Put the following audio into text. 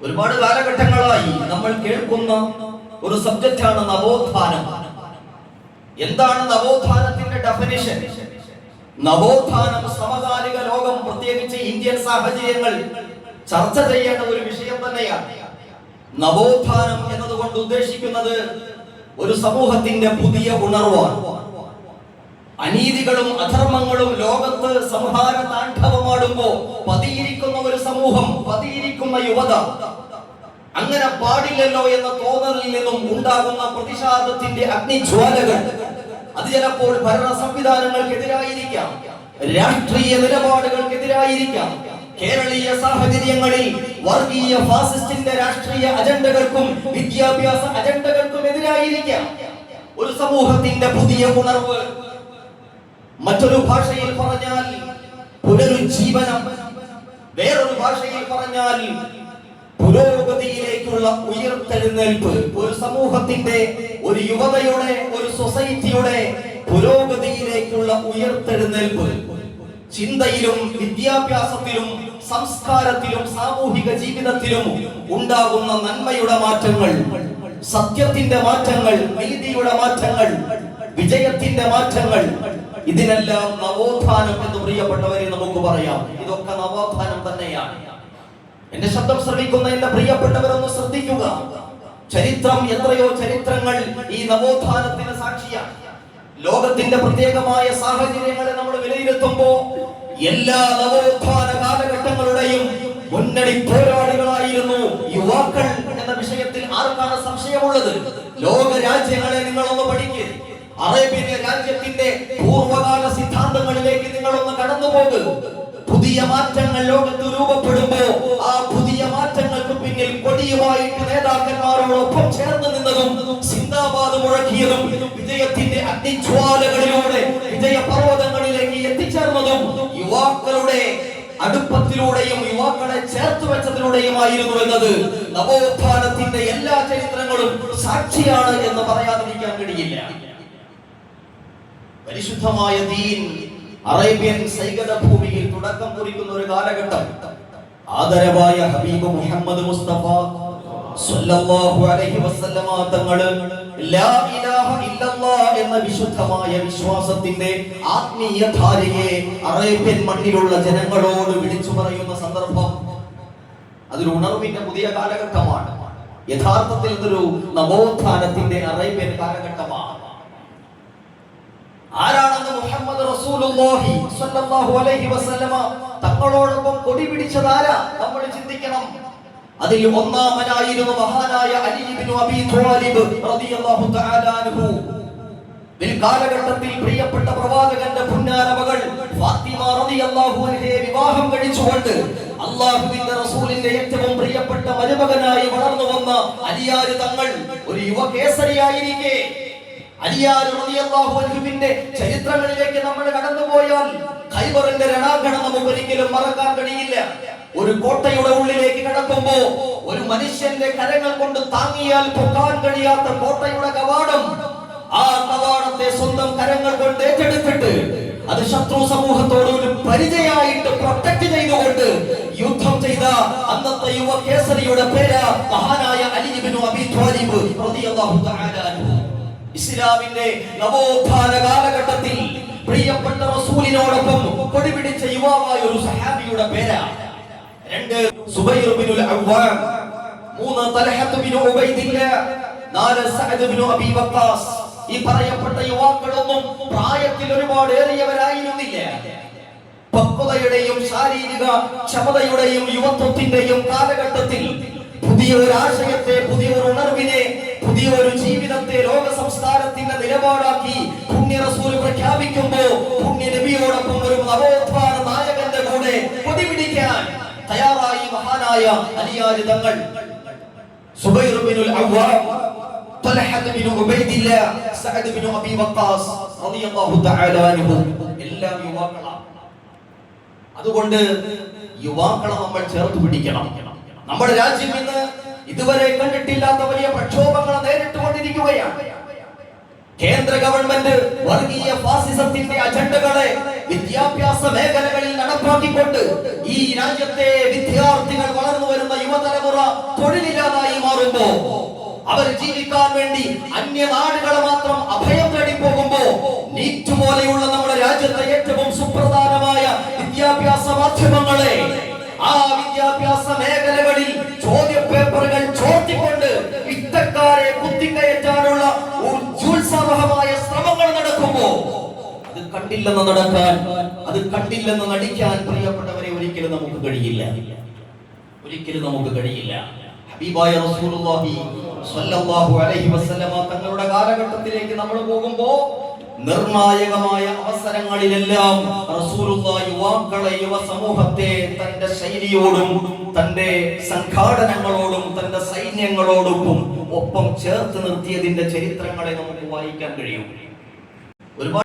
ഒരുപാട് കാലഘട്ടങ്ങളായി നമ്മൾ കേൾക്കുന്ന ഒരു സബ്ജക്റ്റാണ് നവോത്ഥാനം. എന്താണ് നവോത്ഥാനത്തിന്റെ ഡെഫിനിഷൻ? നവോത്ഥാനം സമകാലിക ലോകം, പ്രത്യേകിച്ച് ഇന്ത്യൻ സാഹചര്യങ്ങൾ ചർച്ച ചെയ്യേണ്ട ഒരു വിഷയം തന്നെയാണ്. നവോത്ഥാനം എന്നതുകൊണ്ട് ഉദ്ദേശിക്കുന്നത് ഒരു സമൂഹത്തിന്റെ പുതിയ ഉണർവാണ്. അനീതികളും അധർമ്മങ്ങളും ലോകത്ത് സംഹാര താണ്ഡവമാടുമ്പോ പതിയിരിക്കുന്ന ഒരു സമൂഹം, പതിയിരിക്കുന്ന യുവത, അങ്ങനെ പാടില്ലല്ലോ എന്ന തോന്നലിൽ നിന്നും ഉണ്ടാകുന്ന പ്രതിഷേധത്തിന്റെ അഗ്നിജ്വാലകൾ, അത് ചിലപ്പോൾ ഭരണ സംവിധാനങ്ങൾക്കെതിരായിരിക്കാം, രാഷ്ട്രീയ നിലപാടുകൾക്കെതിരായിരിക്കാം, കേരളീയ സാഹചര്യങ്ങളിൽ വർഗീയ ഫാസിസ്റ്റിന്റെ രാഷ്ട്രീയ അജണ്ടകൾക്കും വിദ്യാഭ്യാസ അജണ്ടകൾക്കും എതിരായിരിക്കാം. ഒരു സമൂഹത്തിന്റെ പുതിയ ഉണർവ്, മറ്റൊരു ഭാഷയിൽ പറഞ്ഞാൽ പുനരുജ്ജീവനം, വേറൊരു ഭാഷയിൽ പറഞ്ഞാൽ പുരോഗതിയിലേക്കുള്ള ഉയർത്തെഴുന്നേൽപ്പ്. ഒരു സമൂഹത്തിന്റെ, ഒരു യുവതയുടെ, ഒരു സൊസൈറ്റിയുടെ പുരോഗതിയിലേക്കുള്ള ഉയർത്തെഴുന്നേൽപ്പ്. ചിന്തയിലും വിദ്യാഭ്യാസത്തിലും സംസ്കാരത്തിലും സാമൂഹിക ജീവിതത്തിലും ഉണ്ടാകുന്ന നന്മയുടെ മാറ്റങ്ങൾ, സത്യത്തിന്റെ മാറ്റങ്ങൾ, നീതിയുടെ മാറ്റങ്ങൾ, വിജയത്തിന്റെ മാറ്റങ്ങൾ, ഇതിനെല്ലാം നവോത്ഥാനം എന്ന് പ്രിയപ്പെട്ടവരെ നമുക്ക് പറയാം. ഇതൊക്കെ നവോത്ഥാനം തന്നെയാണ്. എന്റെ ശബ്ദം ശ്രവിക്കുന്ന എന്റെ പ്രിയപ്പെട്ടവരൊന്ന് ശ്രദ്ധിക്കുക. ചരിത്രം, എത്രയോ ചരിത്രങ്ങൾ ഈ നവോത്ഥാനത്തിന് സാക്ഷിയാണ്. ലോകത്തിന്റെ പ്രത്യേകമായ സാഹചര്യങ്ങളെ നമ്മൾ വിലയിരുത്തുമ്പോ എല്ലാ നവോത്ഥാന കാലഘട്ടങ്ങളുടെയും മുന്നണി പോരാളികളായിരുന്നു യുവാക്കൾ എന്ന വിഷയത്തിൽ ആർക്കാണ് സംശയമുള്ളത്? ലോക രാജ്യങ്ങളെ നിങ്ങളൊന്ന് പഠിക്കുക. അറേബ്യൻ രാജ്യത്തിന്റെ പൂർവകാല സിദ്ധാന്തങ്ങളിലേക്ക് നിങ്ങളൊന്ന് കടന്നുപോകുക. പുതിയ മാറ്റങ്ങൾ ലോകത്ത് രൂപപ്പെടുമ്പോ ആ പുതിയ മാറ്റങ്ങൾക്ക് പിന്നിൽ കൊടിയുമായിട്ട് നേതാക്കന്മാരോടൊപ്പം ചേർന്ന് നിന്നതും സിന്ദാബാദ് മുഴക്കിയതും വിജയത്തിന്റെ അഗ്നിജ്വാലകളിലൂടെ വിജയപർവ്വതങ്ങളിലേക്ക് എത്തിച്ചേർന്നതും യുവാക്കളുടെ അടുപ്പത്തിലൂടെയും യുവാക്കളെ ചേർത്ത് വെച്ചതിലൂടെയുമായിരുന്നു എന്നത് നവോത്ഥാനത്തിന്റെ എല്ലാ ചരിത്രങ്ങളും സാക്ഷിയാണ് എന്ന് പറയാതിരിക്കാൻ കഴിയില്ല. പരിശുദ്ധമായ ദീൻ അറേബ്യൻ സൈകത ഭൂമിയിൽ തുടക്കം കുറിക്കുന്ന ഒരു കാലഘട്ടം. ആദരവായ ഹബീബ് മുഹമ്മദ് മുസ്തഫ സല്ലല്ലാഹു അലൈഹി വസല്ലമ തങ്ങൾ ലാ ഇലാഹ ഇല്ലല്ലാഹ് എന്ന വിശുദ്ധമായ വിശ്വാസത്തിന്റെ ആത്മീയ ധാരയെ അറേബ്യൻ മണ്ണിലുള്ള ജനങ്ങളോട് വിളിച്ചു പറയുന്ന സന്ദർഭം, അതൊരു ഉണർവിന്റെ പുതിയ കാലഘട്ടമാണ്. യഥാർത്ഥത്തിൽ ഇതൊരു നവോത്ഥാനത്തിന്റെ അറേബ്യൻ കാലഘട്ടമാണ്. ആരാണെന്ന് മുഹമ്മദ് റസൂലുള്ളാഹി സ്വല്ലല്ലാഹു അലൈഹി വസല്ലമ തങ്ങളോടൊപ്പം കൊടി പിടിച്ചത് ആരാ? നമ്മൾ ചിന്തിക്കണം. അതിൽ ഒന്നാമനായിരുന്നു മഹാനായ അലി ഇബ്നു അബീ ത്വാലിബ് റളിയല്ലാഹു തആല അൻഹു. കാലഘട്ടത്തിൽ പ്രിയപ്പെട്ട പ്രവാചകന്റെ പുന്നാര മകൾ ഫാത്തിമ റളിയല്ലാഹു അൻഹയെ വിവാഹം കഴിച്ചുകൊണ്ട് അല്ലാഹുവിന്റെ റസൂലിന്റെ ഏറ്റവും പ്രിയപ്പെട്ട മരുമകനായി വളർന്നു വന്ന അലിയാർ തങ്ങൾ ഒരു യുവകേസരിയായിരിക്കെ, അലിയാർ റളിയല്ലാഹു അൻഹുവിന്റെ ചരിത്രങ്ങളിലേക്ക് നമ്മൾ കടന്നുപോയാൽ ഖൈബറിന്റെ രണാങ്കണം നമുക്ക് ഒരിക്കലും മറക്കാൻ കഴിയില്ല. ഒരു കോട്ടയുടെ ഉള്ളിലേക്ക് കടക്കുമ്പോ ഒരു മനുഷ്യന്റെ കരങ്ങൾ കൊണ്ട് താങ്ങിയാൽ പൊക്കാൻ കഴിയാത്ത കോട്ടയുടെ കവാടം, ആ കവാടത്തെ സ്വന്തം കരങ്ങൾ കൊണ്ട് ഏറ്റെടുത്തിട്ട് അത് ശത്രു സമൂഹത്തോട് ഒരു പരിചയമായിട്ട് പ്രൊട്ടക്ട് ചെയ്തുകൊണ്ട് യുദ്ധം ചെയ്ത അന്നത്തെ യുവ കേസരിയുടെ പേര് മഹാനായ അലി ഇബ്നു അബീ ത്വാലിബ് റളിയല്ലാഹു തആല അൻഹു. ഇസ്ലാമിന്റെ നവോത്ഥാന കാലഘട്ടത്തിൽ പ്രിയപ്പെട്ട റസൂലിനോടൊപ്പം കൊടിപിടിച്ച യുവാവായ ഒരു സഹാബിയുടെ പേരാണ്. 2 സുബൈർ ഇബ്നുൽ അവ്വാം, 3 തൽഹത്ത് ഇബ്നു ഉബൈദില്ല, 4 സഅദ് ഇബ്നു അബീ വഖാസ്. ഈ പറയപ്പെട്ട യുവാക്കളൊന്നും പ്രായത്തിൽ ഒരുപാട് ഏറിയവരായിരുന്നില്ല. പക്വതയുടെയും ശാരീരിക ക്ഷമതയുടെയും യുവത്വത്തിന്റെയും കാലഘട്ടത്തിൽ പുതിയൊരു ആശയത്തെ, പുതിയൊരു ഉണർവിനെ, പുതിയൊരു ജീവിതത്തെ ലോക സംസ്കാരത്തിന്റെ നിലപാടാക്കി പുണ്യ റസൂൽ പ്രഖ്യാപിക്കുമ്പോ പുണ്യ നബിയോടൊപ്പം ഒരു നവോത്ഥാന നായകന്റെ കൂടെ കൊടിപിടിക്കാൻ തയ്യാറായി മഹാനായ അലിയാർ തങ്ങൾ. സുബൈർ ഇബ്നുൽ അവ്വാം, തൽഹത്ത് ഇബ്നു ഉബൈദില്ല, സഅദ് ഇബ്നു അബീ വഖാസ് റളിയല്ലാഹു തആല അൻഹു എല്ലാം യുവാക്കളാണ്. അതുകൊണ്ട് യുവാക്കളെ നമ്മൾ ചേർത്ത് പിടിക്കണം. നമ്മുടെ രാജ്യം ഇന്ന് ഇതുവരെ കണ്ടിട്ടില്ലാത്ത വലിയ പ്രക്ഷോഭങ്ങൾ നേരിട്ടുകൊണ്ടിരിക്കുകയാണ്. കേന്ദ്ര ഗവൺമെന്റ് വർഗീയ ഫാസിസത്തിന്റെ അജണ്ടകളെ വിദ്യാഭ്യാസ മേഖലകളിൽ നടപ്പാക്കിക്കൊണ്ട് ഈ രാജ്യത്തെ വിദ്യാർത്ഥികൾ വളർന്നു വരുന്ന യുവതലമുറ തൊഴിലില്ലാതായി മാറുമ്പോ, അവർ ജീവിക്കാൻ വേണ്ടി അന്യനാടുകളെ മാത്രം അഭയം തേടി പോകുമ്പോ, നീറ്റ് പോലെയുള്ള നമ്മുടെ രാജ്യത്തെ ഏറ്റവും സുപ്രധാനമായ വിദ്യാഭ്യാസ മാധ്യമങ്ങളെ ആ വിദ്യാഭ്യാസ മേഖലകളിൽ ചോദ്യപേപ്പറുകൾ ചോർത്തിക്കൊണ്ട് ഇത്തക്കാരെ കുത്തിക്കയറ്റാനുള്ള ഉത്സാഹമായ ശ്രമങ്ങൾ നടക്കുമ്പോ, അത് കണ്ടില്ലെന്ന് നടിക്കാൻ പ്രിയപ്പെട്ടവരെ ഒരിക്കലും നമുക്ക് കഴിയില്ല. ഹബീബായ റസൂലുള്ളാഹി സ്വല്ലല്ലാഹു അലൈഹി വസല്ലമ തങ്ങളുടെ കാലഘട്ടത്തിലേക്ക് നമ്മൾ പോകുമ്പോ, നിർണായകമായ അവസരങ്ങളിലെല്ലാം റസൂലുള്ളാഹി യുവാക്കളെ, യുവ സമൂഹത്തെ തന്റെ ശൈലിയോടും തന്റെ സംഘാടനങ്ങളോടും തന്റെ സൈന്യങ്ങളോടും ഒപ്പം ചേർത്ത് നിർത്തിയതിന്റെ ചരിത്രങ്ങളെ നമുക്ക് വായിക്കാൻ കഴിയും. ഒരുപാട്